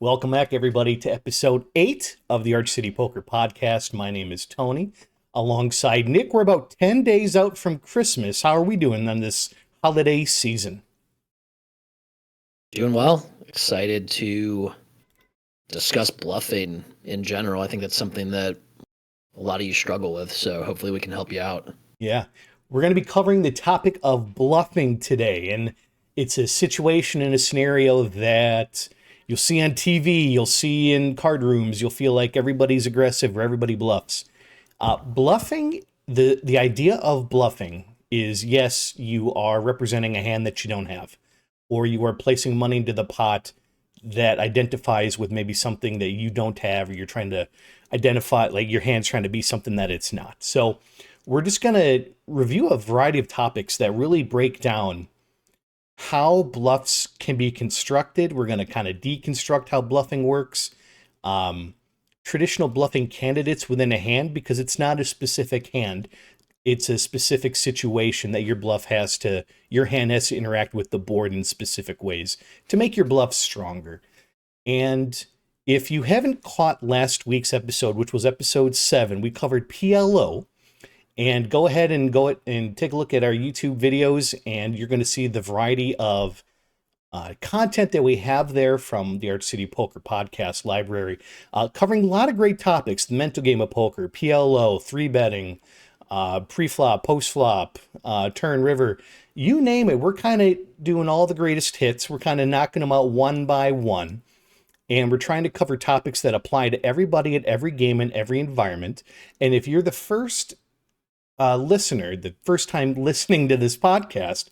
Welcome back, everybody, to episode 8 of the Arch City Poker Podcast. My name is Tony. Alongside Nick, we're about 10 days out from Christmas. How are we doing on this holiday season? Doing well. Excited to discuss bluffing in general. I think that's something that a lot of you struggle with, so hopefully we can help you out. Yeah, we're going to be covering the topic of bluffing today, and it's a situation and a scenario that you'll see on TV, you'll see in card rooms, you'll feel like everybody's aggressive or everybody bluffs. Bluffing, the idea of bluffing is, yes, you are representing a hand that you don't have, or you are placing money into the pot that identifies with maybe something that you don't have, or you're trying to identify, like your hand's trying to be something that it's not. So we're just going to review a variety of topics that really break down how bluffs can be constructed. We're going to kind of deconstruct how bluffing works. Traditional bluffing candidates within a hand, because it's not a specific hand. It's a specific situation that your hand has to interact with the board in specific ways to make your bluff stronger. And if you haven't caught last week's episode, which was episode 7, we covered PLO. And go ahead and take a look at our YouTube videos, and you're going to see the variety of content that we have there from the Arch City Poker Podcast library, covering a lot of great topics: the mental game of poker, PLO, 3-betting, pre-flop, post-flop, turn, river, you name it. We're kind of doing all the greatest hits. We're kind of knocking them out one by one. And we're trying to cover topics that apply to everybody at every game and every environment. And if you're the first listener, the first time listening to this podcast,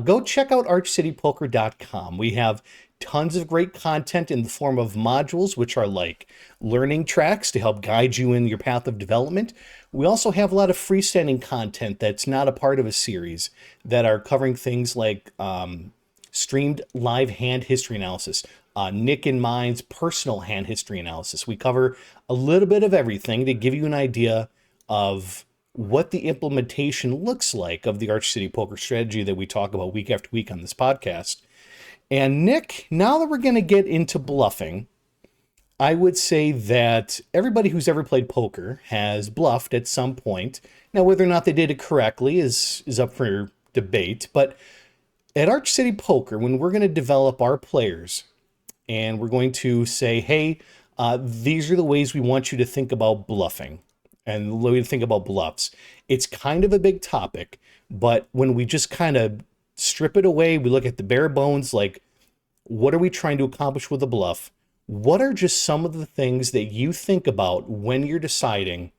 go check out archcitypoker.com. We have tons of great content in the form of modules, which are like learning tracks to help guide you in your path of development. We also have a lot of freestanding content that's not a part of a series that are covering things like streamed live hand history analysis, Nick and mine's personal hand history analysis. We cover a little bit of everything to give you an idea of what the implementation looks like of the Arch City Poker strategy that we talk about week after week on this podcast. And Nick, now that we're going to get into bluffing, I would say that everybody who's ever played poker has bluffed at some point. Now, whether or not they did it correctly is up for debate. But at Arch City Poker, when we're going to develop our players and we're going to say, hey, these are the ways we want you to think about bluffing and the way to think about bluffs. It's kind of a big topic, but when we just kind of strip it away, we look at the bare bones, like, what are we trying to accomplish with a bluff? What are just some of the things that you think about when you're deciding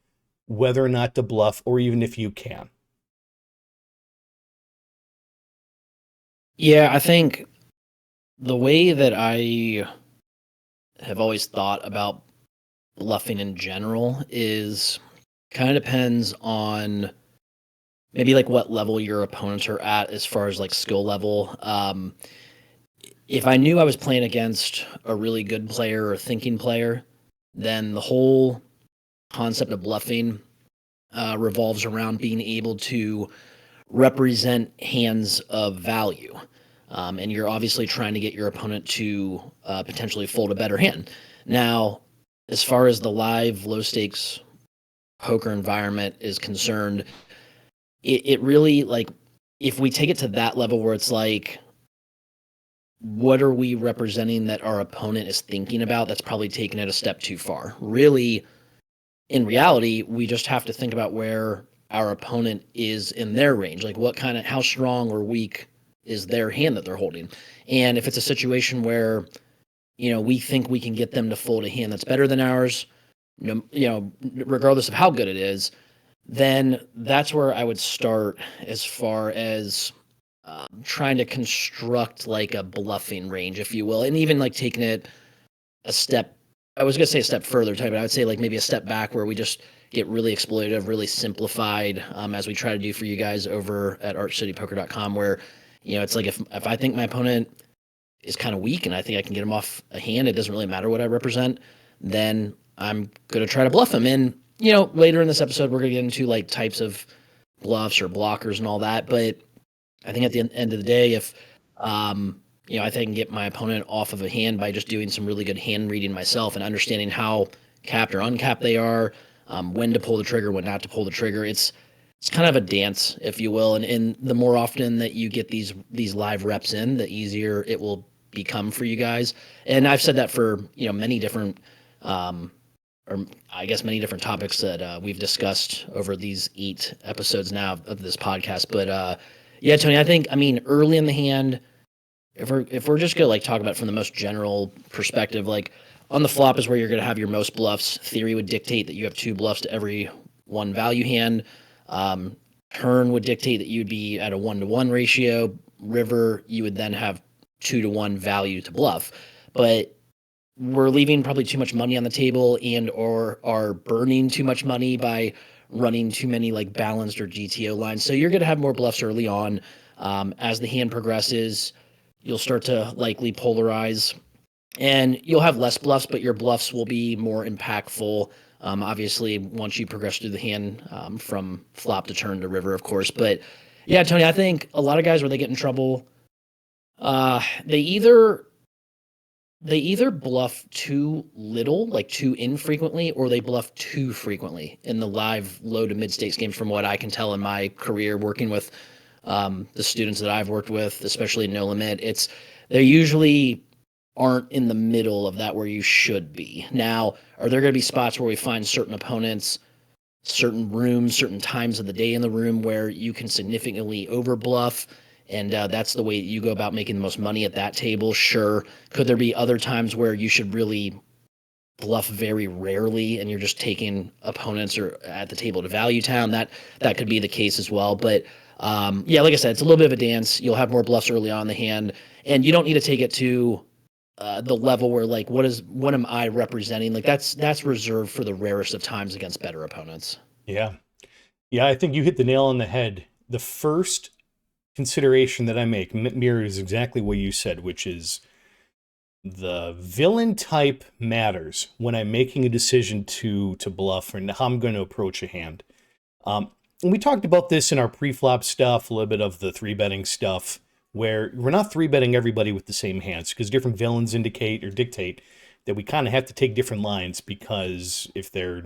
whether or not to bluff, or even if you can? Yeah, I think the way that I have always thought about bluffing in general is kind of depends on maybe like what level your opponents are at as far as like skill level. If I knew I was playing against a really good player or thinking player, then the whole concept of bluffing revolves around being able to represent hands of value. And you're obviously trying to get your opponent to potentially fold a better hand. Now, as far as the live low stakes poker environment is concerned, it really, like, if we take it to that level where it's like, what are we representing that our opponent is thinking about, that's probably taking it a step too far. Really, in reality, we just have to think about where our opponent is in their range, like how strong or weak is their hand that they're holding. And if it's a situation where, we think we can get them to fold a hand that's better than ours, regardless of how good it is, then that's where I would start as far as trying to construct like a bluffing range, if you will, and even like taking it a step. I was going to say a step further, but I would say like maybe a step back where we just get really exploitative, really simplified, as we try to do for you guys over at archcitypoker.com, where, it's like if I think my opponent is kind of weak and I think I can get him off a hand, it doesn't really matter what I represent, then I'm going to try to bluff him. And, later in this episode, we're going to get into like types of bluffs or blockers and all that. But I think at the end of the day, if I think I can get my opponent off of a hand by just doing some really good hand reading myself and understanding how capped or uncapped they are, when to pull the trigger, when not to pull the trigger. It's kind of a dance, if you will, and the more often that you get these live reps in, the easier it will become for you guys. And I've said that for many different, or I guess many different topics that we've discussed over these 8 episodes now of this podcast. But yeah, Tony, I mean early in the hand, if we're just gonna like talk about it from the most general perspective, like on the flop is where you're gonna have your most bluffs. Theory would dictate that you have 2 bluffs to every 1 value hand. Um, Turn would dictate that you'd be at a 1-to-1 ratio. River, you would then have 2-to-1 value to bluff. But we're leaving probably too much money on the table and or are burning too much money by running too many like balanced or GTO lines. So you're going to have more bluffs early on. As the hand progresses, you'll start to likely polarize and you'll have less bluffs, but your bluffs will be more impactful. Obviously, once you progress through the hand from flop to turn to river, of course. But yeah, Tony, I think a lot of guys where they get in trouble, they either bluff too little, like too infrequently, or they bluff too frequently in the live low to mid stakes games. From what I can tell in my career working with the students that I've worked with, especially in No Limit, they usually aren't in the middle of that where you should be. Now, are there going to be spots where we find certain opponents, certain rooms, certain times of the day in the room where you can significantly overbluff, and that's the way you go about making the most money at that table? Sure. Could there be other times where you should really bluff very rarely and you're just taking opponents or at the table to value town? That could be the case as well. But yeah, like I said, it's a little bit of a dance. You'll have more bluffs early on in the hand, and you don't need to take it to the level where like what am I representing? Like that's reserved for the rarest of times against better opponents. Yeah. Yeah, I think you hit the nail on the head. The first consideration that I make mirrors exactly what you said, which is the villain type matters when I'm making a decision to bluff and how I'm going to approach a hand. And we talked about this in our pre-flop stuff, a little bit of the 3-betting stuff, where we're not 3-betting everybody with the same hands because different villains indicate or dictate that we kind of have to take different lines, because if they're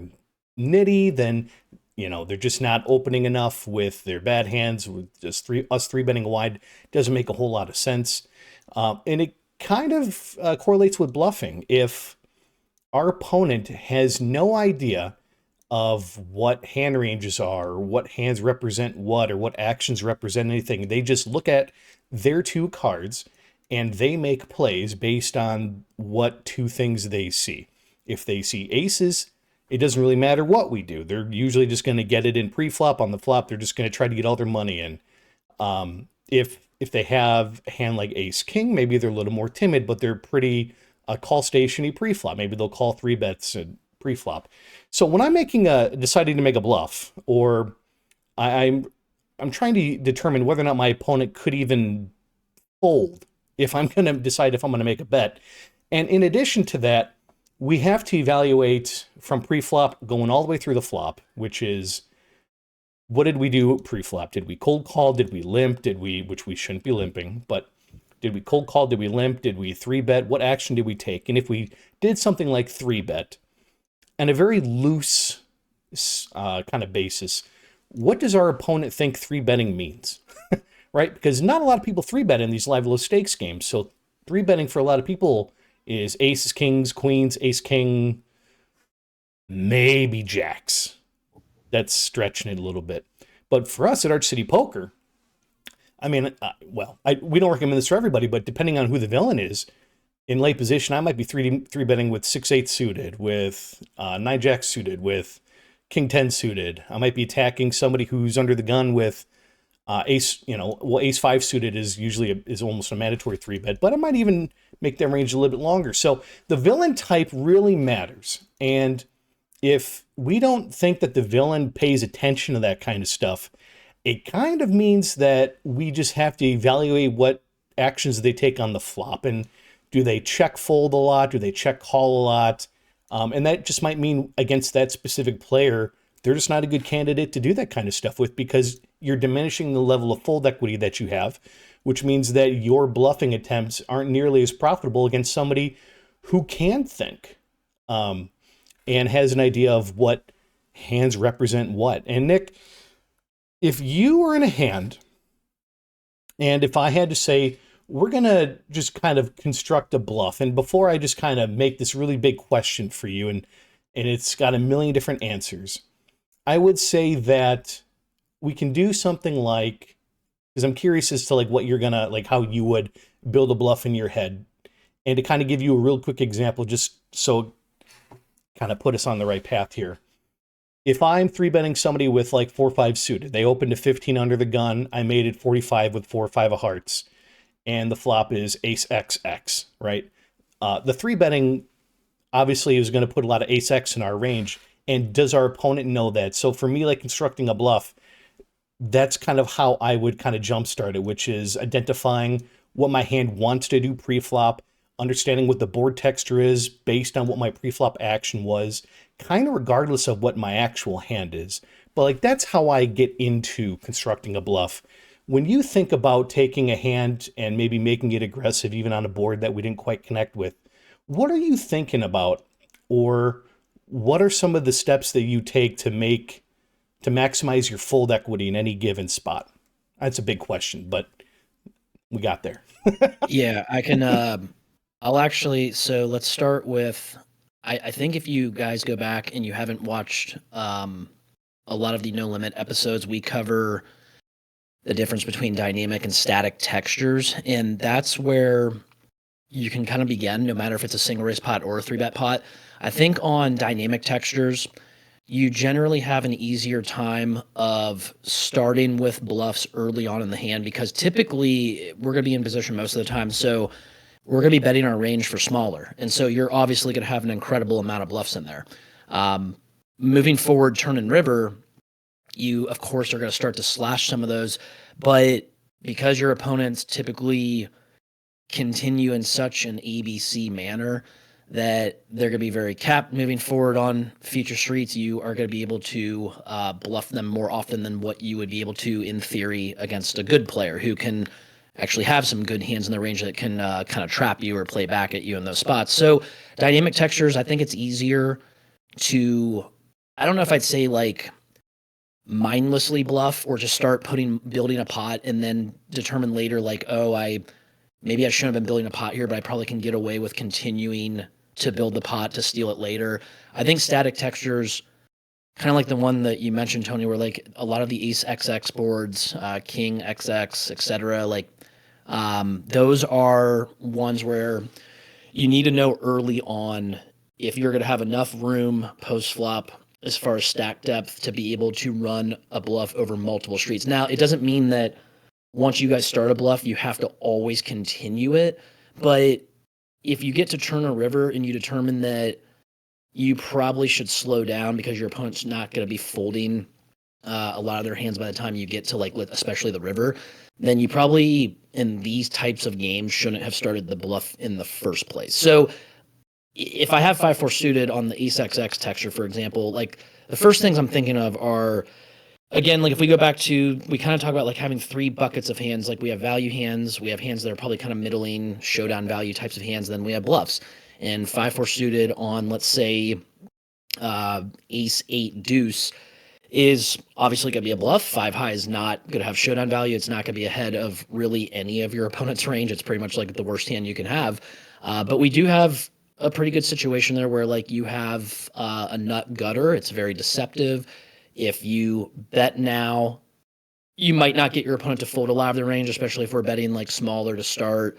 nitty, then they're just not opening enough with their bad hands. With just us 3-betting wide doesn't make a whole lot of sense. And it kind of correlates with bluffing. If our opponent has no idea of what hand ranges are, or what hands represent what, or what actions represent anything, they just look at their 2 cards and they make plays based on what 2 things they see. If they see aces, it doesn't really matter what we do. They're usually just going to get it in pre-flop. On the flop, they're just going to try to get all their money in. If they have a hand like ace king, maybe they're a little more timid, but they're pretty call stationy pre-flop. Maybe they'll call 3 bets pre-flop. So when I'm deciding to make a bluff, or I'm trying to determine whether or not my opponent could even fold, if I'm going to decide if I'm going to make a bet. And in addition to that, we have to evaluate from pre-flop going all the way through the flop, which is, what did we do pre-flop? Did we cold call? Did we limp? Which we shouldn't be limping, but did we cold call? Did we limp? Did we 3-bet? What action did we take? And if we did something like 3-bet, and a very loose kind of basis, what does our opponent think 3-betting means? Right? Because not a lot of people 3-bet in these live low stakes games. So 3-betting for a lot of people is aces, kings, queens, ace, king, maybe jacks. That's stretching it a little bit. But for us at Arch City Poker, I mean, we don't recommend this for everybody, but depending on who the villain is, in late position, I might be 3-betting with 6-8 suited, with 9-jack suited, with king 10 suited. I might be attacking somebody who's under the gun with ace, ace 5 suited is usually is almost a mandatory 3-bet, but I might even make that range a little bit longer. So the villain type really matters. And if we don't think that the villain pays attention to that kind of stuff, it kind of means that we just have to evaluate what actions they take on the flop. And do they check fold a lot? Do they check call a lot? And that just might mean against that specific player, they're just not a good candidate to do that kind of stuff with, because you're diminishing the level of fold equity that you have, which means that your bluffing attempts aren't nearly as profitable against somebody who can think, and has an idea of what hands represent what. And Nick, if you were in a hand, and if I had to say, we're going to just kind of construct a bluff, and before I just kind of make this really big question for you, and it's got a million different answers, I would say that we can do something like, because I'm curious as to like what you're going to, like how you would build a bluff in your head. And to kind of give you a real quick example, just so kind of put us on the right path here. If I'm three betting somebody with like 4-5 suited, they opened to 15 under the gun, I made it 45 with 4-5 of hearts, and the flop is ace XX, right? The three betting obviously is going to put a lot of ace X in our range. And does our opponent know that? So for me, like constructing a bluff, that's kind of how I would kind of jumpstart it, which is identifying what my hand wants to do pre-flop, understanding what the board texture is based on what my pre-flop action was, kind of regardless of what my actual hand is. But like that's how I get into constructing a bluff. When you think about taking a hand and maybe making it aggressive even on a board that we didn't quite connect with, what are you thinking about? Or what are some of the steps that you take to maximize your fold equity in any given spot? That's a big question, but we got there. Yeah, I can. I'll actually. So let's start with. I think if you guys go back and you haven't watched a lot of the No Limit episodes, we cover the difference between dynamic and static textures, and that's where you can kind of begin, no matter if it's a single raise pot or a 3-bet pot. I think on dynamic textures, you generally have an easier time of starting with bluffs early on in the hand, because typically we're going to be in position most of the time. So we're going to be betting our range for smaller. And so you're obviously going to have an incredible amount of bluffs in there. Moving forward, turn and river, you, of course, are going to start to slash some of those. But because your opponents typically continue in such an ABC manner that they're going to be very capped moving forward on future streets, you are going to be able to bluff them more often than what you would be able to in theory against a good player who can actually have some good hands in the range that can kind of trap you or play back at you in those spots. So dynamic textures, I think it's easier to, I don't know if I'd say like mindlessly bluff or just start building a pot and then determine later like, oh, maybe I shouldn't have been building a pot here, but I probably can get away with continuing to build the pot to steal it later. I think static textures, kind of like the one that you mentioned, Tony, where like a lot of the ace XX boards, king XX, etc., like those are ones where you need to know early on if you're going to have enough room post flop as far as stack depth to be able to run a bluff over multiple streets. Now, it doesn't mean that once you guys start a bluff, you have to always continue it. But if you get to turn a river and you determine that you probably should slow down because your opponent's not going to be folding a lot of their hands by the time you get to like, especially the river, then you probably in these types of games shouldn't have started the bluff in the first place. So if I have 5-4 suited on the ace XX texture, for example, like the first things I'm thinking of are, again, like if we go back to, we kind of talk about like having 3 buckets of hands. Like we have value hands, we have hands that are probably kind of middling, showdown value types of hands, then we have bluffs. And 5-4 suited on, let's say, ace 8 deuce is obviously going to be a bluff. 5 high is not going to have showdown value. It's not going to be ahead of really any of your opponent's range. It's pretty much like the worst hand you can have. But we do have a pretty good situation there where like you have a nut gutter. It's very deceptive. If you bet now, you might not get your opponent to fold a lot of their range, especially if we're betting like smaller to start.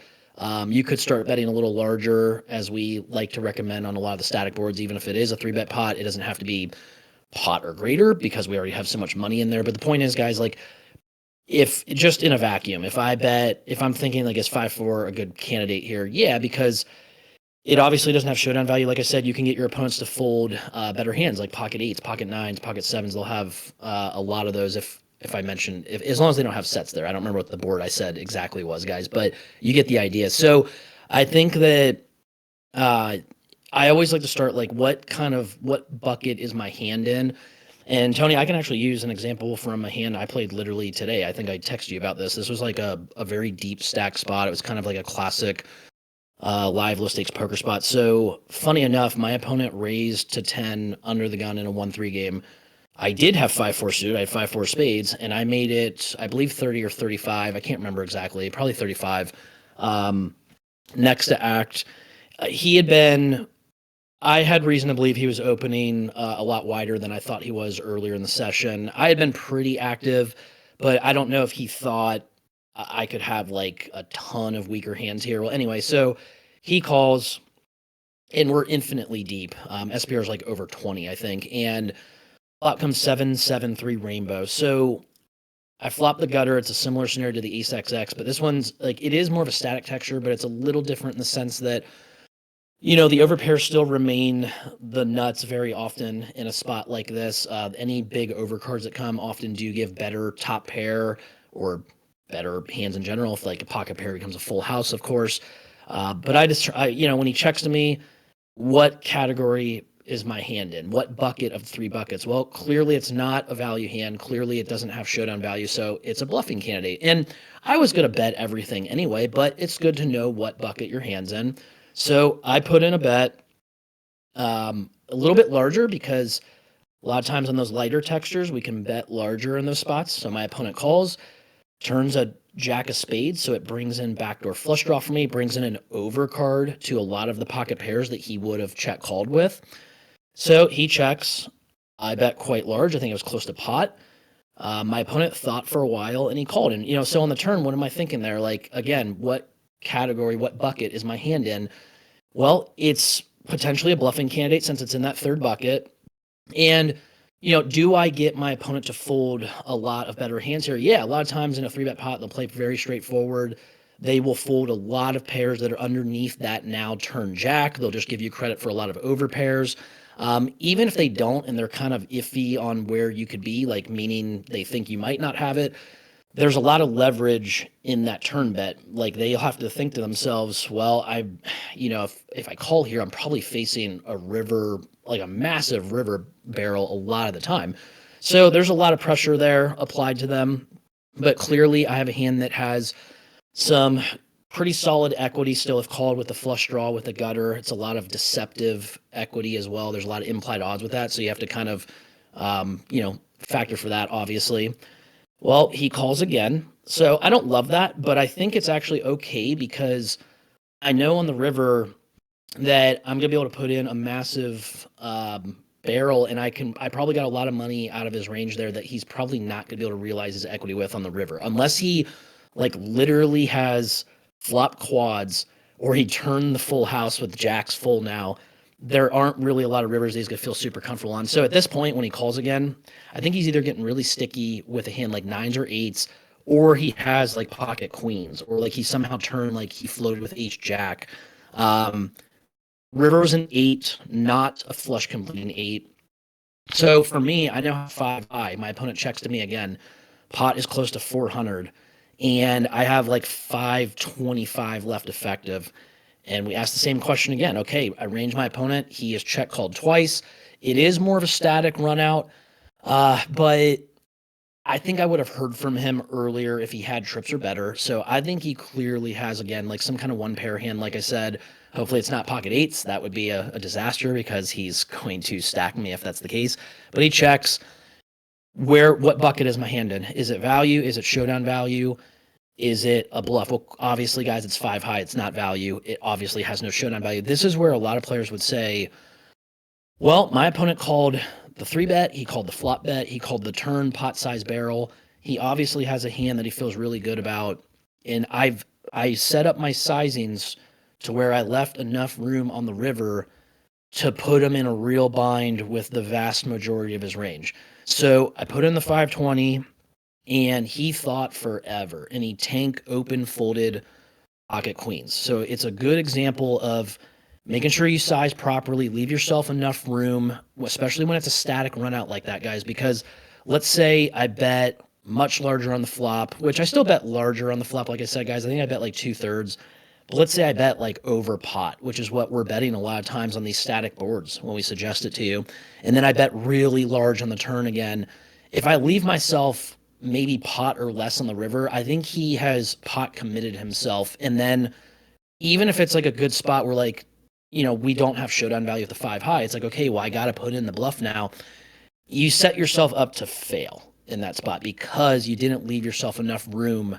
You could start betting a little larger, as we like to recommend on a lot of the static boards. Even if it is a 3-bet pot, it doesn't have to be pot or greater because we already have so much money in there. But the point is, guys, like if just in a vacuum, if I'm thinking like is 5-4 a good candidate here? Yeah, because it obviously doesn't have showdown value. Like I said, you can get your opponents to fold better hands like pocket 8s, pocket 9s, pocket 7s. They'll have a lot of those if I mentioned, as long as they don't have sets there. I don't remember what the board I said exactly was, guys, but you get the idea. So I think that I always like to start like what bucket is my hand in? And Tony, I can actually use an example from a hand I played literally today. I think I texted you about this. This was like a very deep stack spot. It was kind of like a classic live low stakes poker spot. So funny enough, my opponent raised to 10 under the gun in a 1-3 game. I did have 5-4 suited. I had 5-4 spades, and I made it, I believe, 30 or 35. I can't remember exactly. Probably 35. Next to act, he had been. I had reason to believe he was opening a lot wider than I thought he was earlier in the session. I had been pretty active, but I don't know if he thought I could have like a ton of weaker hands here. Well, anyway, so he calls, and we're infinitely deep. SPR is like over 20, I think, and flop comes 7-7-3 rainbow. So I flop the gutter. It's a similar scenario to the ace XX, but this one's like, it is more of a static texture, but it's a little different in the sense that, you know, the overpairs still remain the nuts very often in a spot like this. Any big overcards that come often do give better top pair or better hands in general. If like a pocket pair becomes a full house, of course. But you know, when he checks to me, what category is my hand in? What bucket of 3 buckets? Well, clearly it's not a value hand. Clearly it doesn't have showdown value, so it's a bluffing candidate. And I was going to bet everything anyway, but it's good to know what bucket your hand's in. So I put in a bet a little bit larger because a lot of times on those lighter textures, we can bet larger in those spots. So my opponent calls, turns a jack of spades, so it brings in backdoor flush draw for me, brings in an overcard to a lot of the pocket pairs that he would have check called with. So he checks. I bet quite large. I think it was close to pot. My opponent thought for a while, and he called. And, you know, so on the turn, what am I thinking there? Like, again, what category, what bucket is my hand in? Well, it's potentially a bluffing candidate since it's in that 3rd bucket. And, you know, do I get my opponent to fold a lot of better hands here? Yeah, a lot of times in a 3-bet pot, they'll play very straightforward. They will fold a lot of pairs that are underneath that now turn jack. They'll just give you credit for a lot of over pairs. Even if they don't and they're kind of iffy on where you could be, like meaning they think you might not have it, there's a lot of leverage in that turn bet. Like they'll have to think to themselves, well, you know, if I call here, I'm probably facing a river, like a massive river barrel a lot of the time. So there's a lot of pressure there applied to them. But clearly I have a hand that has some pretty solid equity still if called with the flush draw with the gutter. It's a lot of deceptive equity as well. There's a lot of implied odds with that. So you have to kind of, you know, factor for that, obviously. Well, he calls again. So I don't love that, but I think it's actually okay because I know on the river that I'm going to be able to put in a massive barrel, and I probably got a lot of money out of his range there that he's probably not going to be able to realize his equity with on the river unless he like literally has flop quads or he turned the full house with jacks full now. There aren't really a lot of rivers that he's going to feel super comfortable on. So at this point, when he calls again, I think he's either getting really sticky with a hand like 9s or 8s, or he has like pocket queens, or like he somehow turned like he floated with H-Jack. River was an 8, not a flush completing 8. So for me, I now have 5 high. My opponent checks to me again. Pot is close to 400, and I have like 525 left effective. And we asked the same question again. Okay, I range my opponent. He is check called twice. It is more of a static run out, but I think I would have heard from him earlier if he had trips or better. So I think he clearly has, again, like some kind of one pair hand. Like I said, hopefully it's not pocket 8s. That would be a disaster because he's going to stack me if that's the case. But he checks. What bucket is my hand in? Is it value? Is it showdown value? Is it a bluff? Well, obviously, guys, it's 5 high. It's not value. It obviously has no showdown value. This is where a lot of players would say, well, my opponent called the 3-bet. He called the flop bet. He called the turn pot size barrel. He obviously has a hand that he feels really good about. And I set up my sizings to where I left enough room on the river to put him in a real bind with the vast majority of his range. So I put in the 520. And he thought forever, and he tank open folded pocket queens. So it's a good example of making sure you size properly, leave yourself enough room, especially when it's a static run out like that, guys, because let's say I bet much larger on the flop, which I still bet larger on the flop. Like I said, guys, I think I bet like 2/3. But let's say I bet like over pot, which is what we're betting a lot of times on these static boards when we suggest it to you. And then I bet really large on the turn again. If I leave myself maybe pot or less on the river, I think he has pot committed himself. And then even if it's like a good spot where like, we don't have showdown value at the 5 high, it's like, okay, well, I got to put in the bluff now. You set yourself up to fail in that spot because you didn't leave yourself enough room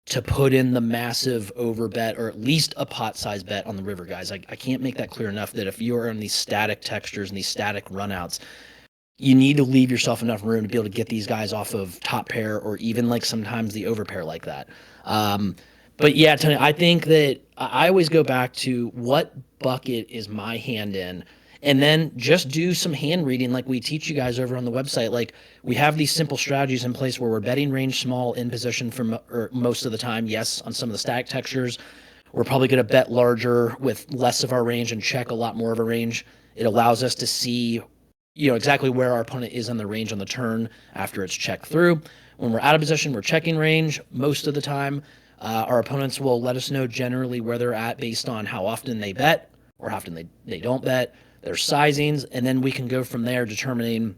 to put in the massive over bet or at least a pot size bet on the river, guys. I can't make that clear enough that if you're on these static textures and these static runouts, you need to leave yourself enough room to be able to get these guys off of top pair or even like sometimes the over pair like that. But yeah, Tony, I think that I always go back to what bucket is my hand in, and then just do some hand reading like we teach you guys over on the website. Like we have these simple strategies in place where we're betting range small in position for most of the time. Yes, on some of the static textures, we're probably going to bet larger with less of our range and check a lot more of a range. It allows us to see, exactly where our opponent is on the range on the turn after it's checked through. When we're out of position, we're checking range most of the time. Our opponents will let us know generally where they're at based on how often they bet or how often they don't bet, their sizings, and then we can go from there determining,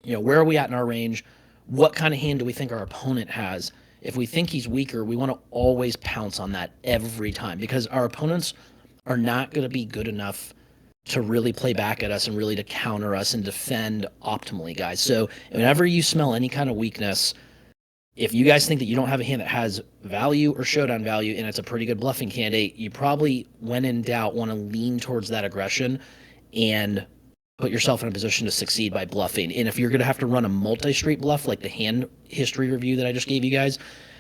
where are we at in our range? What kind of hand do we think our opponent has? If we think he's weaker, we want to always pounce on that every time because our opponents are not going to be good enough to really play back at us and really to counter us and defend optimally, guys. So whenever you smell any kind of weakness, if you guys think that you don't have a hand that has value or showdown value and it's a pretty good bluffing candidate, you probably, when in doubt, want to lean towards that aggression and put yourself in a position to succeed by bluffing. And if you're going to have to run a multi-street bluff like the hand history review that I just gave you guys,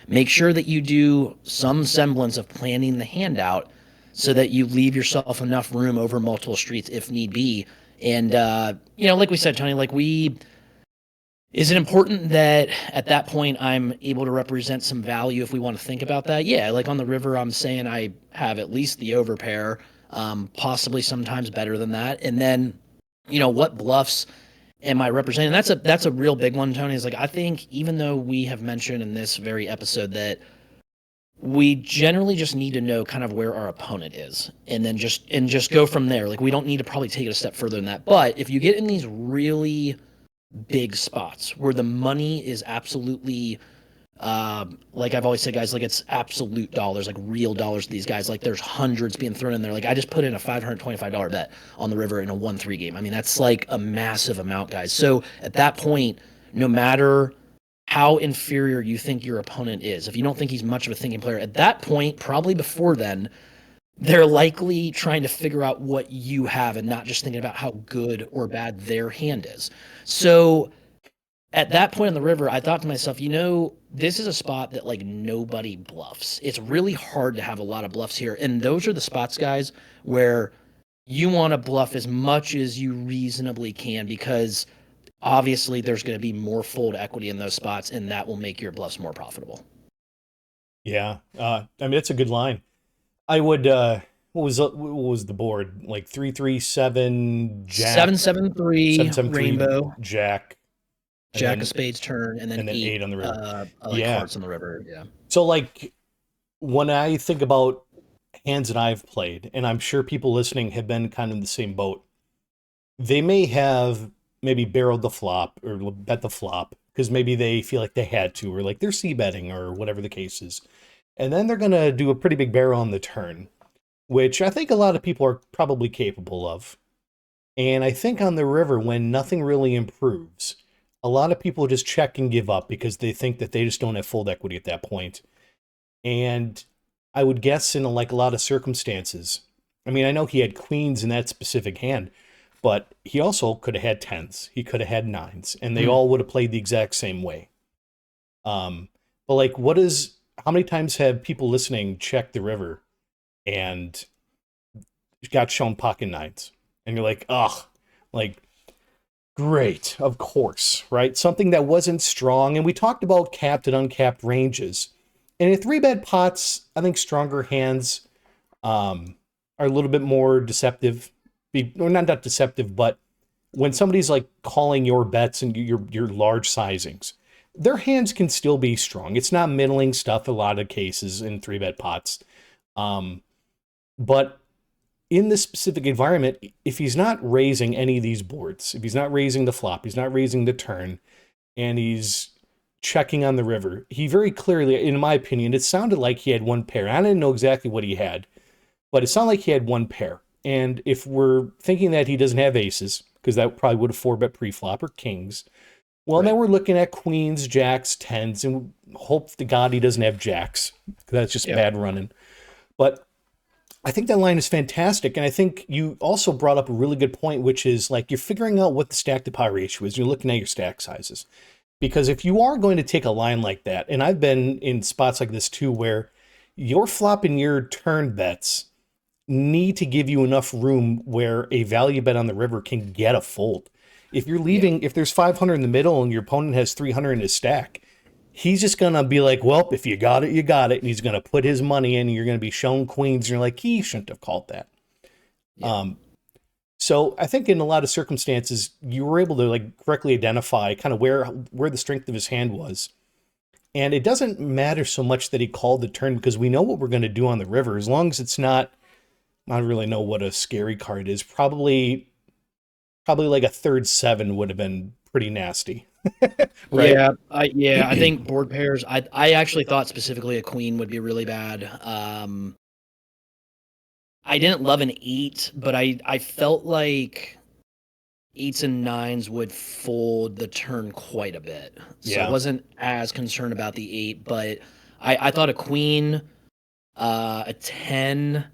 make sure that you do some semblance of planning the hand out so that you leave yourself enough room over multiple streets if need be. And, like we said, Tony, is it important that at that point I'm able to represent some value if we want to think about that? Yeah, like on the river, I'm saying I have at least the overpair, possibly sometimes better than that. And then, what bluffs am I representing? That's a real big one, Tony. Is like I think even though we have mentioned in this very episode that we generally just need to know kind of where our opponent is, and then just go from there. Like we don't need to probably take it a step further than that. But if you get in these really big spots where the money is absolutely like I've always said, guys, like it's absolute dollars, like real dollars to these guys. Like there's hundreds being thrown in there. Like I just put in a $525 bet on the river in a 1-3 game. I mean, that's like a massive amount, guys. So at that point, no matter how inferior you think your opponent is, if you don't think he's much of a thinking player, at that point, probably before then, they're likely trying to figure out what you have and not just thinking about how good or bad their hand is. So at that point in the river, I thought to myself, this is a spot that like nobody bluffs. It's really hard to have a lot of bluffs here. And those are the spots, guys, where you want to bluff as much as you reasonably can because obviously there's going to be more fold equity in those spots and that will make your bluffs more profitable. Yeah. I mean, it's a good line. I would, what was the board? Like 3-3-7 Jack, 7-7-3 7-7-3 rainbow, Jack, Jack of spades turn, and then eight on the river. like hearts on the river. Yeah. So like when I think about hands that I've played, and I'm sure people listening have been kind of in the same boat, they may have maybe barreled the flop or bet the flop because maybe they feel like they had to, or like they're c-betting or whatever the case is. And then they're going to do a pretty big barrel on the turn, which I think a lot of people are probably capable of. And I think on the river, when nothing really improves, a lot of people just check and give up because they think that they just don't have fold equity at that point. And I would guess in like a lot of circumstances, I mean, I know he had queens in that specific hand, but he also could have had tens. He could have had nines, and they all would have played the exact same way. But like, how many times have people listening checked the river and got shown pocket nines? And you're like, ugh, like, great, of course, right? Something that wasn't strong. And we talked about capped and uncapped ranges. And in 3-bet pots, I think stronger hands are a little bit more deceptive. Or not deceptive, but when somebody's like calling your bets and your large sizings, their hands can still be strong. It's not middling stuff a lot of cases in 3-bet pots. But in this specific environment, if he's not raising any of these boards, if he's not raising the flop, he's not raising the turn, and he's checking on the river, he very clearly, in my opinion, it sounded like he had one pair. I didn't know exactly what he had, but it sounded like he had one pair. And if we're thinking that he doesn't have aces, because that probably would have 4-bet pre-flop, or kings, well, Right. then we're looking at queens, jacks, tens, and hope to God he doesn't have jacks. That's just Yeah. bad running. But I think that line is fantastic. And I think you also brought up a really good point, which is like you're figuring out what the stack to pot ratio is. You're looking at your stack sizes. Because if you are going to take a line like that, and I've been in spots like this too, where your flop and your turn bets need to give you enough room where a value bet on the river can get a fold. If you're leaving, if there's 500 in the middle and your opponent has 300 in his stack, he's just going to be like, well, if you got it, you got it. And he's going to put his money in and you're going to be shown queens. And you're like, he shouldn't have called that. Yeah. So I think in a lot of circumstances, you were able to like correctly identify kind of where the strength of his hand was. And it doesn't matter so much that he called the turn because we know what we're going to do on the river. As long as it's not, I don't really know what a scary card is. Probably like a third 7 would have been pretty nasty. Right? I think board pairs. I actually thought specifically a queen would be really bad. I didn't love an 8, but I felt like 8s and 9s would fold the turn quite a bit. So I Yeah. wasn't as concerned about the 8, but I thought a queen, a 10,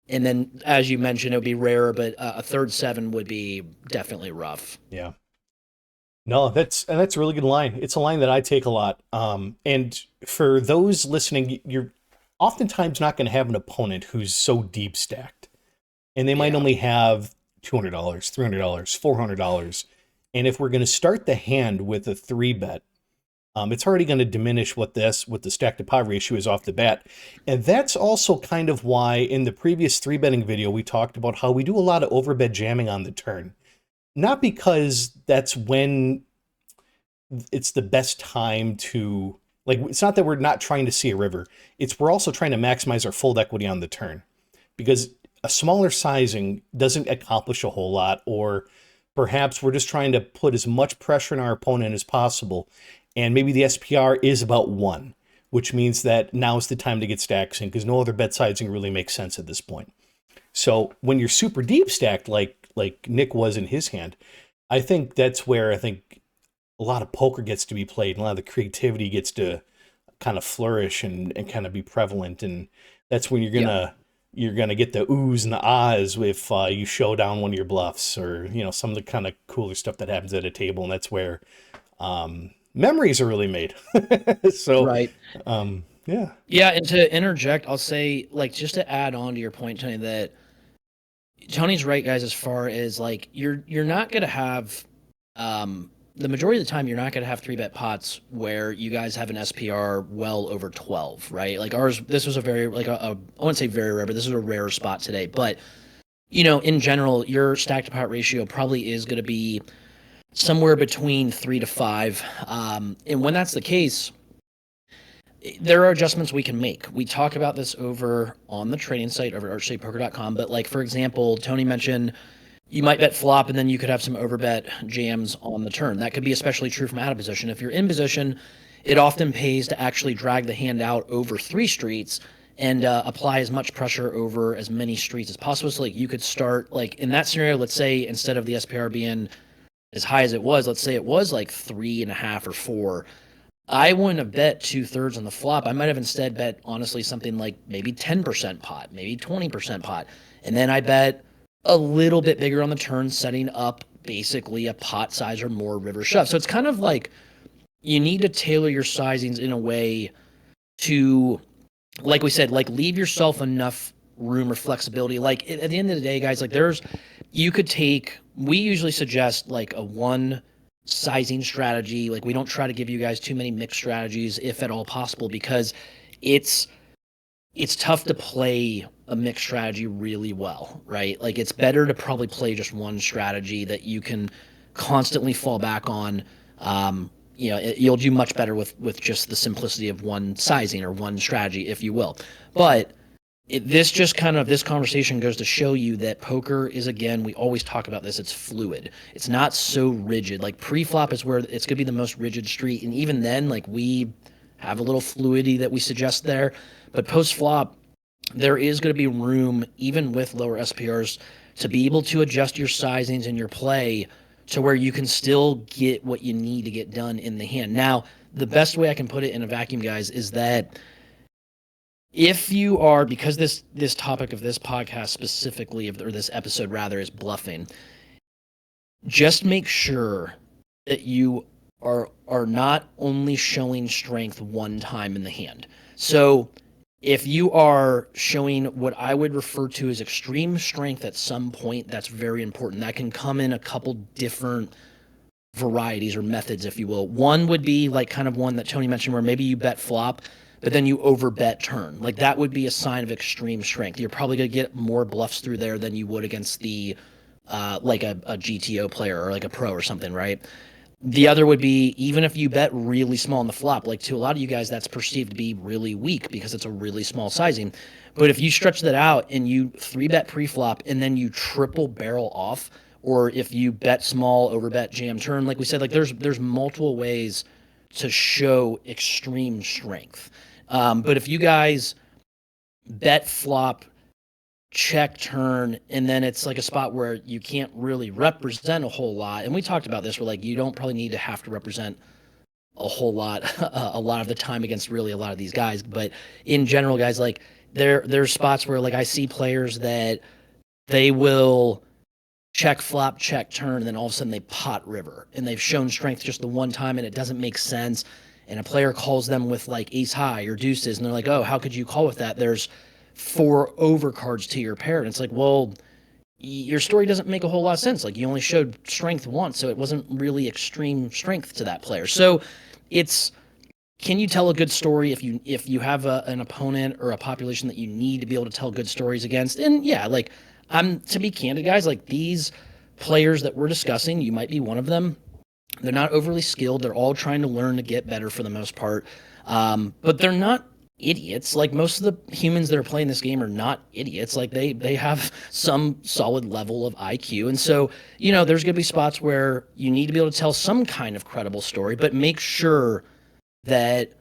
and then as you mentioned, it would be rarer, but a third 7 would be definitely rough. Yeah. No, that's a really good line. It's a line that I take a lot. And for those listening, you're oftentimes not going to have an opponent who's so deep stacked, and they might Yeah. only have $200, $300, $400. And if we're going to start the hand with a 3-bet, it's already going to diminish what the stack to pot ratio is off the bat. And that's also kind of why in the previous 3-betting video, we talked about how we do a lot of overbet jamming on the turn. Not because that's when it's the best time to, like, it's not that we're not trying to see a river. It's we're also trying to maximize our fold equity on the turn. Because a smaller sizing doesn't accomplish a whole lot, or perhaps we're just trying to put as much pressure on our opponent as possible. And maybe the SPR is about 1, which means that now's the time to get stacks in because no other bet sizing really makes sense at this point. So when you're super deep stacked, like Nick was in his hand, I think that's where I think a lot of poker gets to be played and a lot of the creativity gets to kind of flourish and kind of be prevalent. And that's when you're gonna get the oohs and the ahs if you show down one of your bluffs, or some of the kind of cooler stuff that happens at a table, and that's where memories are really made. So, Right. yeah. Yeah, and to interject, I'll say, like, just to add on to your point, Tony, that Tony's right, guys, as far as like you're not gonna have the majority of the time you're not gonna have 3-bet pots where you guys have an SPR well over 12, right? Like ours, this was a very like a I wouldn't say very rare, but this is a rare spot today. But in general, your stack to pot ratio probably is gonna be somewhere between 3 to 5. And when that's the case, there are adjustments we can make. We talk about this over on the trading site over at archstatepoker.com. But like, for example, Tony mentioned you might bet flop and then you could have some overbet jams on the turn. That could be especially true from out of position. If you're in position, it often pays to actually drag the hand out over 3 streets and apply as much pressure over as many streets as possible. So like you could start like in that scenario, let's say instead of the SPR being as high as it was, let's say it was like 3.5 or 4. I wouldn't have bet 2/3 on the flop. I might have instead bet, honestly, something like maybe 10% pot, maybe 20% pot. And then I bet a little bit bigger on the turn, setting up basically a pot size or more river shove. So it's kind of like you need to tailor your sizings in a way to, like we said, like leave yourself enough room or flexibility. Like at the end of the day, guys, like we usually suggest like a 1 sizing strategy. Like we don't try to give you guys too many mixed strategies if at all possible, because it's tough to play a mixed strategy really well, right? Like it's better to probably play just 1 strategy that you can constantly fall back on. You'll do much better with just the simplicity of 1 sizing or 1 strategy, if you will. But this conversation goes to show you that poker is, again, we always talk about this, it's fluid. It's not so rigid. Like pre-flop is where it's going to be the most rigid street, and even then, like, we have a little fluidity that we suggest there. But post-flop, there is going to be room, even with lower SPRs, to be able to adjust your sizings and your play to where you can still get what you need to get done in the hand. Now, the best way I can put it in a vacuum, guys, is that if you are, because this topic of this podcast specifically, or this episode rather, is bluffing, just make sure that you are not only showing strength one time in the hand. So if you are showing what I would refer to as extreme strength at some point, that's very important. That can come in a couple different varieties or methods, if you will. One would be like kind of one that Tony mentioned, where maybe you bet flop, but then you overbet turn. Like that would be a sign of extreme strength. You're probably going to get more bluffs through there than you would against the like a GTO player or like a pro or something, right? The other would be, even if you bet really small on the flop, like to a lot of you guys, that's perceived to be really weak because it's a really small sizing. But if you stretch that out and you 3-bet pre-flop and then you triple barrel off, or if you bet small, overbet, jam turn, like we said, like there's multiple ways to show extreme strength. But if you guys bet flop, check turn, and then it's like a spot where you can't really represent a whole lot, and we talked about this, where like you don't probably need to have to represent a whole lot a lot of the time against really a lot of these guys, but in general, guys, like there's spots where like I see players that they will check flop, check turn, and then all of a sudden they pot river, and they've shown strength just the one time and it doesn't make sense, and a player calls them with like ace high or deuces, and they're like, oh, how could you call with that? There's 4 overcards to your pair. And it's like, well, your story doesn't make a whole lot of sense. Like, you only showed strength once, so it wasn't really extreme strength to that player. So it's, can you tell a good story if you have an opponent or a population that you need to be able to tell good stories against? And yeah, like, to be candid, guys, like these players that we're discussing, you might be one of them. They're not overly skilled. They're all trying to learn to get better for the most part. But they're not idiots. Like most of the humans that are playing this game are not idiots. Like they have some solid level of IQ. And so, there's going to be spots where you need to be able to tell some kind of credible story, but make sure that,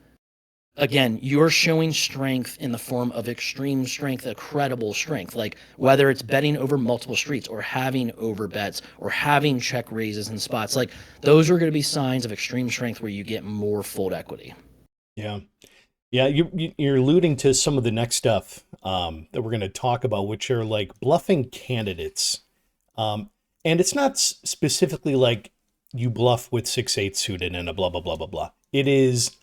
again, you're showing strength in the form of extreme strength, a credible strength, like whether it's betting over multiple streets or having over bets or having check raises in spots. Like those are going to be signs of extreme strength where you get more fold equity. Yeah. Yeah, you're alluding to some of the next stuff that we're going to talk about, which are like bluffing candidates. And it's not specifically like you bluff with 6-8 suited and a blah, blah, blah, blah, blah. It is,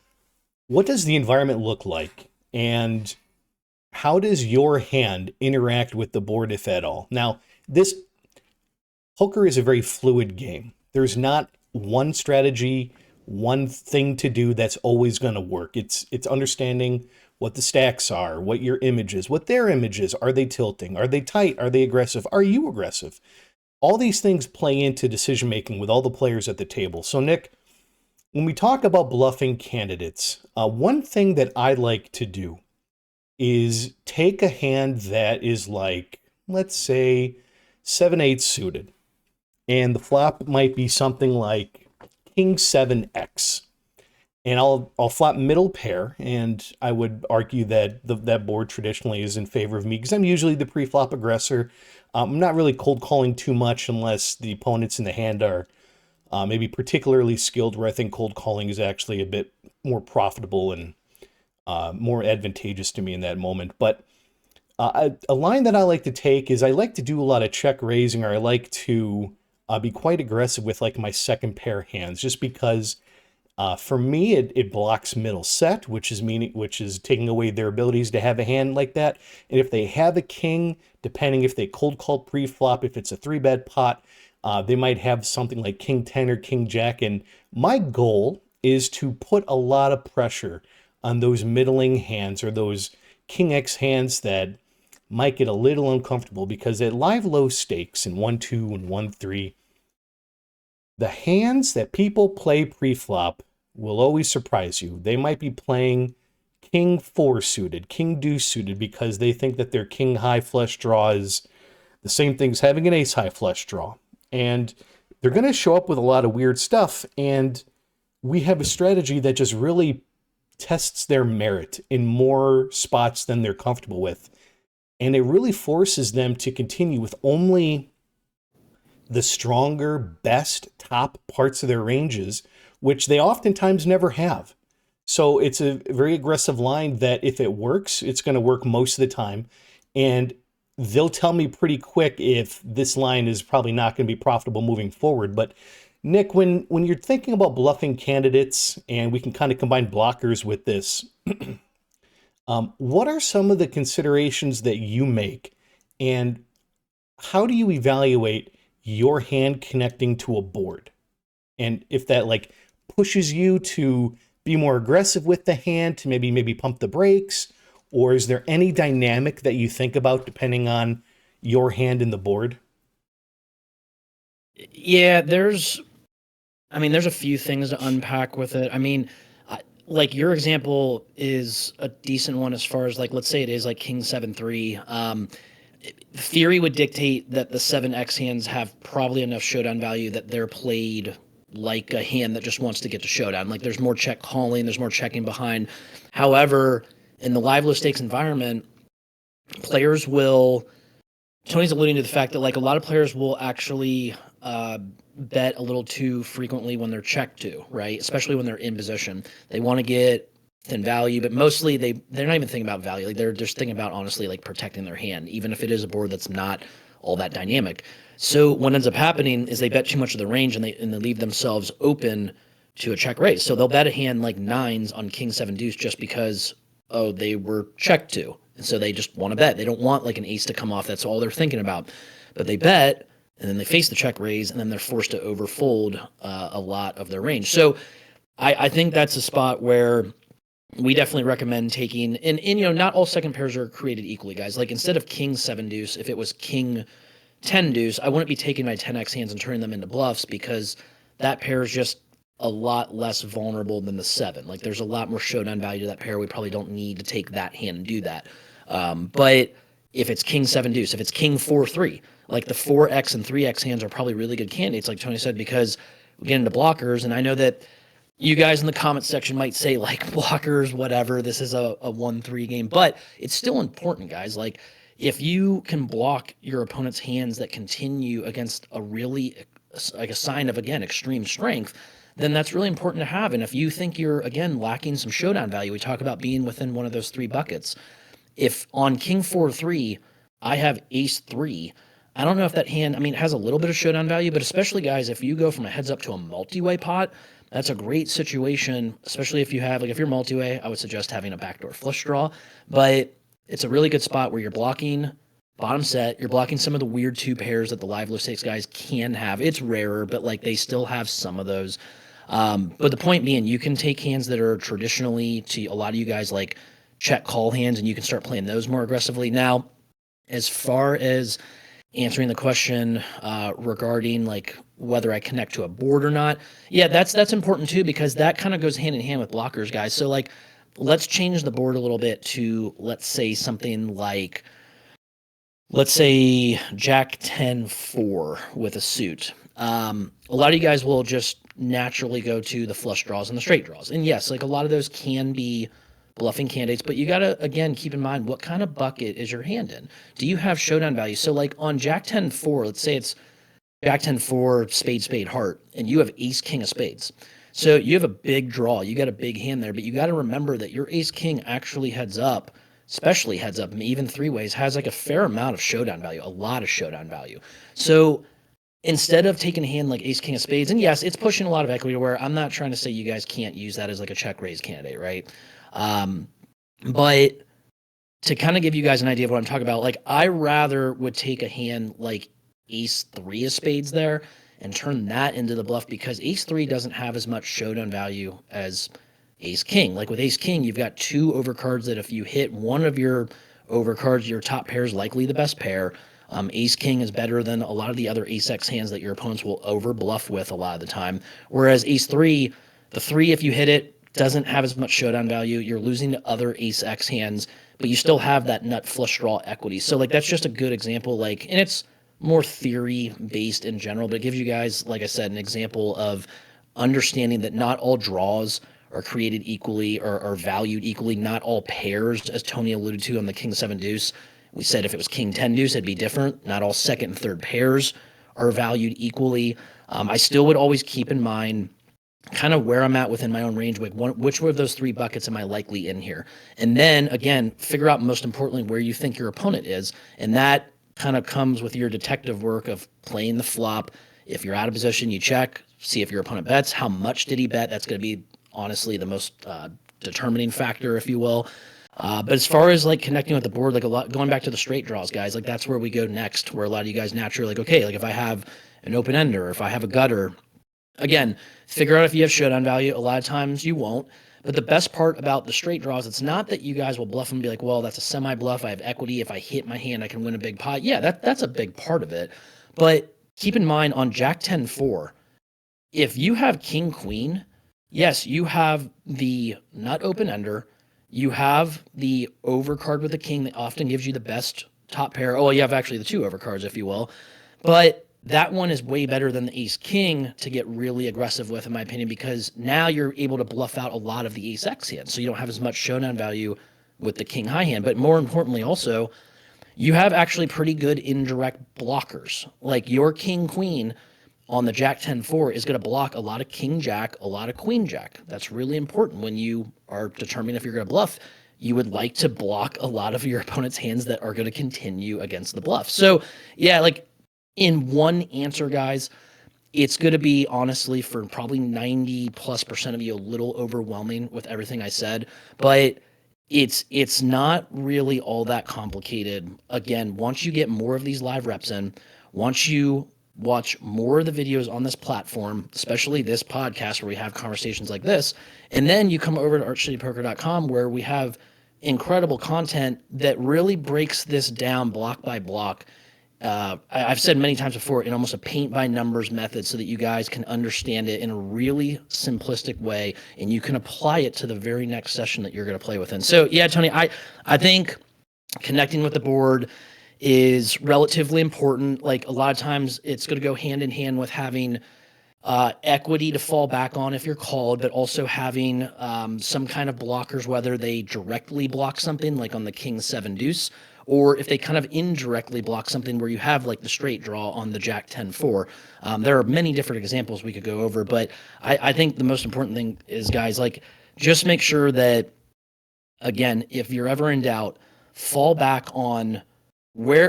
what does the environment look like? And how does your hand interact with the board, if at all? Now, poker is a very fluid game. There's not one strategy, one thing to do that's always going to work. It's understanding what the stacks are, what your image is, what their image is. Are they tilting? Are they tight? Are they aggressive? Are you aggressive? All these things play into decision making with all the players at the table. So Nick, when we talk about bluffing candidates, one thing that I like to do is take a hand that is like, let's say 7-8 suited, and the flop might be something like King 7X, and I'll flop middle pair, and I would argue that that board traditionally is in favor of me because I'm usually the pre-flop aggressor. I'm not really cold calling too much unless the opponents in the hand are maybe particularly skilled, where I think cold calling is actually a bit more profitable and more advantageous to me in that moment. But a line that I like to take is I like to do a lot of check raising, or I like to be quite aggressive with like my second pair hands, just because for me it blocks middle set, which is taking away their abilities to have a hand like that. And if they have a king, depending if they cold call pre-flop, if it's a 3-bet pot, they might have something like King 10 or King Jack. And my goal is to put a lot of pressure on those middling hands, or those King X hands that might get a little uncomfortable, because at live low stakes in 1-2 and 1-3, the hands that people play pre-flop will always surprise you. They might be playing king four suited, king deuce suited, because they think that their king high flush draw is the same thing as having an ace high flush draw. And they're going to show up with a lot of weird stuff. And we have a strategy that just really tests their merit in more spots than they're comfortable with. And it really forces them to continue with only the stronger, best top parts of their ranges, which they oftentimes never have. So it's a very aggressive line that if it works, it's going to work most of the time. And they'll tell me pretty quick if this line is probably not going to be profitable moving forward. But Nick, when you're thinking about bluffing candidates, and we can kind of combine blockers with this, what are some of the considerations that you make, and how do you evaluate your hand connecting to a board? And if that like pushes you to be more aggressive with the hand, to maybe pump the brakes, or is there any dynamic that you think about depending on your hand in the board? Yeah, there's a few things to unpack with it. Like your example is a decent one as far as like, let's say it is like King 7-3. Theory would dictate that the 7x hands have probably enough showdown value that they're played like a hand that just wants to get to showdown. Like there's more check calling, there's more checking behind. However, in the live low stakes environment, players will, Tony's alluding to the fact that like a lot of players will actually bet a little too frequently when they're checked to, right? Especially when they're in position. They want to get thin value, but mostly they're not even thinking about value. Like they're just thinking about honestly like protecting their hand, even if it is a board that's not all that dynamic. So what ends up happening is they bet too much of the range and they leave themselves open to a check raise. So they'll bet a hand like nines on King 7 deuce just because they were checked to. And so they just want to bet. They don't want like an ace to come off. That's all they're thinking about. But they bet and then they face the check raise and then they're forced to overfold a lot of their range. So I think that's a spot where we definitely recommend taking, and not all second pairs are created equally, guys. Like instead of King 7 deuce, if it was King 10 deuce, I wouldn't be taking my 10x hands and turning them into bluffs because that pair is just a lot less vulnerable than the 7. Like there's a lot more showdown value to that pair. We probably don't need to take that hand and do that. But if it's King 7 deuce, if it's King 4-3, like the 4x and 3x hands are probably really good candidates, like Tony said, because we get into blockers. And I know that you guys in the comments section might say like blockers, whatever, this is a 1-3 game, but it's still important, guys. Like if you can block your opponent's hands that continue against a really, like a sign of, again, extreme strength, then that's really important to have. And if you think you're, again, lacking some showdown value, we talk about being within one of those 3 buckets. If on King 4-3, I have Ace 3, I don't know if that hand, it has a little bit of showdown value, but especially, guys, if you go from a heads up to a multi-way pot, that's a great situation, especially if you have, like if you're multi-way, I would suggest having a backdoor flush draw, but it's a really good spot where you're blocking bottom set, you're blocking some of the weird 2 pairs that the live low stakes guys can have. It's rarer, but like they still have some of those. But the point being, you can take hands that are traditionally to a lot of you guys like check call hands and you can start playing those more aggressively. Now, as far as answering the question regarding like whether I connect to a board or not, yeah, that's important too, because that kind of goes hand in hand with blockers, guys. So like, let's change the board a little bit to, let's say something like, let's say Jack 10-4 with a suit. A lot of you guys will just naturally go to the flush draws and the straight draws. And yes, like a lot of those can be bluffing candidates, but you got to, again, keep in mind what kind of bucket is your hand in. Do you have showdown value? So like on Jack 10-4, let's say it's Jack 10-4, spade, spade, heart, and you have ace, king of spades. So you have a big draw. You got a big hand there, but you got to remember that your ace, king actually heads up, especially heads up, even 3 ways, has like a fair amount of showdown value, a lot of showdown value. So instead of taking a hand like ace, king of spades, and yes, it's pushing a lot of equity where I'm not trying to say you guys can't use that as like a check raise candidate, right? But to kind of give you guys an idea of what I'm talking about, like I rather would take a hand like ace 3 of spades there and turn that into the bluff, because ace 3 doesn't have as much showdown value as ace king. Like with ace king, you've got 2 overcards that if you hit one of your overcards, your top pair is likely the best pair. Ace king is better than a lot of the other ace x hands that your opponents will over bluff with a lot of the time. Whereas ace 3, the 3, if you hit it, doesn't have as much showdown value. You're losing to other ace X hands, but you still have that nut flush draw equity. So like that's just a good example. Like, and it's more theory based in general, but it gives you guys, like I said, an example of understanding that not all draws are created equally or are valued equally. Not all pairs, as Tony alluded to on the King 7 deuce. We said if it was King 10 deuce, it'd be different. Not all second and third pairs are valued equally. I still would always keep in mind kind of where I'm at within my own range. Like which one of those three buckets am I likely in here? And then again, figure out most importantly where you think your opponent is. And that kind of comes with your detective work of playing the flop. If you're out of position, you check, see if your opponent bets. How much did he bet? That's going to be honestly the most determining factor, if you will. But as far as like connecting with the board, like a lot, going back to the straight draws, guys, like that's where we go next, where a lot of you guys naturally like, okay, like if I have an open ender, or if I have a gutter, again, figure out if you have showdown value. A lot of times you won't. But the best part about the straight draws, it's not that you guys will bluff and be like, well, that's a semi-bluff. I have equity. If I hit my hand, I can win a big pot. Yeah, that's a big part of it. But keep in mind on Jack 10-4, if you have King Queen, yes, you have the nut open ender. You have the overcard with the king that often gives you the best top pair. Oh, you have actually the two overcards, if you will. But that one is way better than the ace king to get really aggressive with, in my opinion, because now you're able to bluff out a lot of the ace X hands. So you don't have as much showdown value with the king high hand. But more importantly, also, you have actually pretty good indirect blockers. Like your king queen on the Jack 10-4 is going to block a lot of king jack, a lot of queen jack. That's really important when you are determining if you're going to bluff. You would like to block a lot of your opponent's hands that are going to continue against the bluff. So yeah, like in one answer, guys, it's going to be honestly for probably 90+% of you a little overwhelming with everything I said, but it's not really all that complicated. Again, once you get more of these live reps in, once you watch more of the videos on this platform, especially this podcast where we have conversations like this, and then you come over to archcitypoker.com where we have incredible content that really breaks this down block by block. I've said many times before, in almost a paint by numbers method so that you guys can understand it in a really simplistic way and you can apply it to the very next session that you're going to play within. So yeah, Tony, I think connecting with the board is relatively important. Like a lot of times it's going to go hand in hand with having equity to fall back on if you're called, but also having some kind of blockers, whether they directly block something like on the King 7 deuce, or if they kind of indirectly block something where you have like the straight draw on the Jack 10-4. There are many different examples we could go over, but I think the most important thing is, guys, like just make sure that, again, if you're ever in doubt, fall back on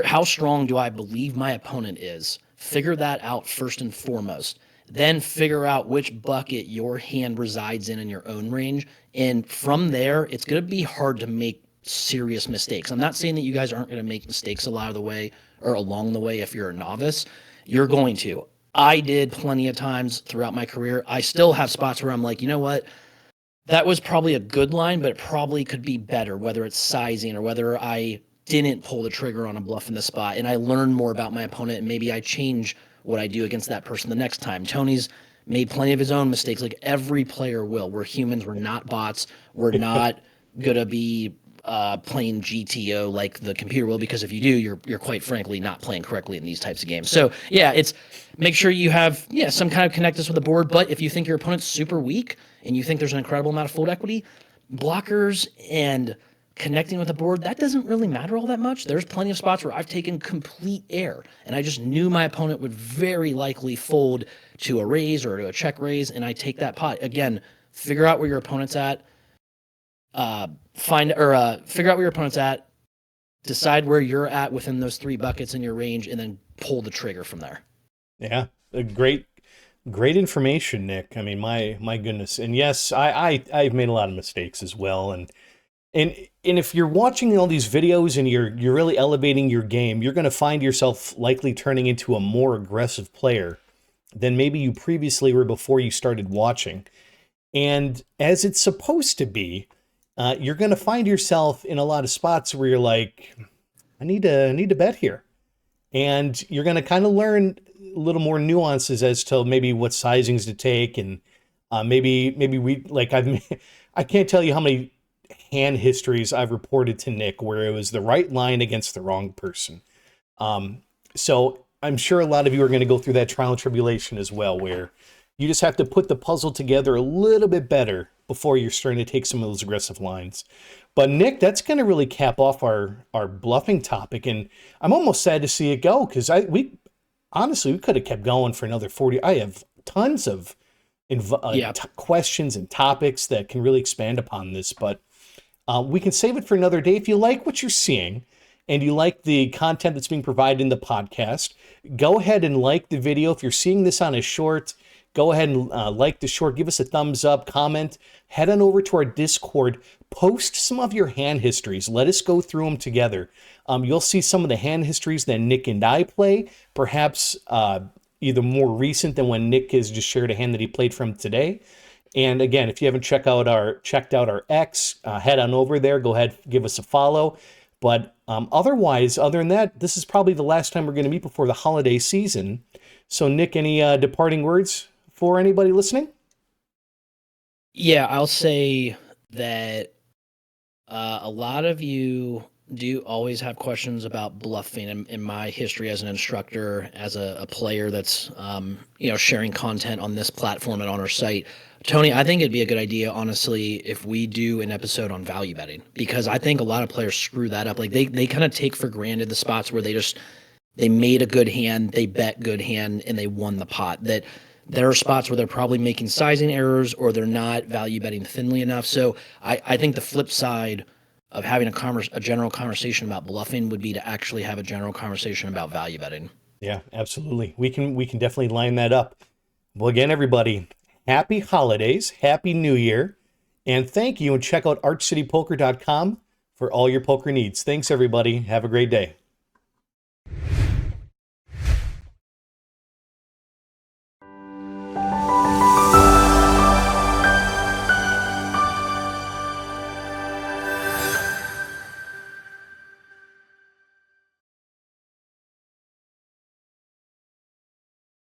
how strong do I believe my opponent is? Figure that out first and foremost. Then figure out which bucket your hand resides in your own range. And from there, it's going to be hard to make serious mistakes. I'm not saying that you guys aren't going to make mistakes a lot of the way or along the way if you're a novice. You're going to. I did plenty of times throughout my career. I still have spots where I'm like, you know what? That was probably a good line, but it probably could be better, whether it's sizing or whether I didn't pull the trigger on a bluff in the spot. And I learned more about my opponent and maybe I change what I do against that person the next time. Tony's made plenty of his own mistakes. Like every player will. We're humans. We're not bots. We're not going to be playing GTO like the computer will, because if you do, you're quite frankly not playing correctly in these types of games. So yeah, it's make sure you have some kind of connectedness with the board. But if you think your opponent's super weak and you think there's an incredible amount of fold equity, blockers and connecting with the board, that doesn't really matter all that much. There's plenty of spots where I've taken complete air and I just knew my opponent would very likely fold to a raise or to a check raise, and I take that pot. Again, figure out where your opponent's at. Figure out where your opponent's at, decide where you're at within those three buckets in your range, and then pull the trigger from there. Yeah, great information, Nick. I mean, my goodness. And yes, I've made a lot of mistakes as well. And if you're watching all these videos and you're really elevating your game, you're going to find yourself likely turning into a more aggressive player than maybe you previously were before you started watching. And as it's supposed to be, you're going to find yourself in a lot of spots where you're like, I need to bet here. And you're going to kind of learn a little more nuances as to maybe what sizings to take and Maybe we like I can't tell you how many hand histories I've reported to Nick where it was the right line against the wrong person. So I'm sure a lot of you are going to go through that trial and tribulation as well, where you just have to put the puzzle together a little bit better before you're starting to take some of those aggressive lines. But Nick, that's going to really cap off our bluffing topic, and I'm almost sad to see it go because we honestly we could have kept going for another 40. I have tons of Yeah. questions and topics that can really expand upon this, but we can save it for another day. If you like what you're seeing and you like the content that's being provided in the podcast, go ahead and like the video. If you're seeing this on a short, go ahead and like the short, give us a thumbs up, comment, head on over to our Discord, post some of your hand histories. Let us go through them together. You'll see some of the hand histories that Nick and I play, perhaps either more recent than when Nick has just shared a hand that he played from today. And again, if you haven't checked out our X, head on over there. Go ahead, give us a follow. But otherwise, other than that, this is probably the last time we're going to meet before the holiday season. So, Nick, any departing words for anybody listening? Yeah, I'll say that a lot of you do always have questions about bluffing. In my history as an instructor, as a player that's sharing content on this platform and on our site, Tony, I think it'd be a good idea, honestly, if we do an episode on value betting, because I think a lot of players screw that up. Like they kind of take for granted the spots where they made a good hand, they bet good hand, and they won the pot. That there are spots where they're probably making sizing errors or they're not value betting thinly enough. So I think the flip side of having a general conversation about bluffing would be to actually have a general conversation about value betting. Yeah, absolutely. We can definitely line that up. Well, again, everybody, happy holidays, happy New Year, and thank you. And check out archcitypoker.com for all your poker needs. Thanks, everybody. Have a great day.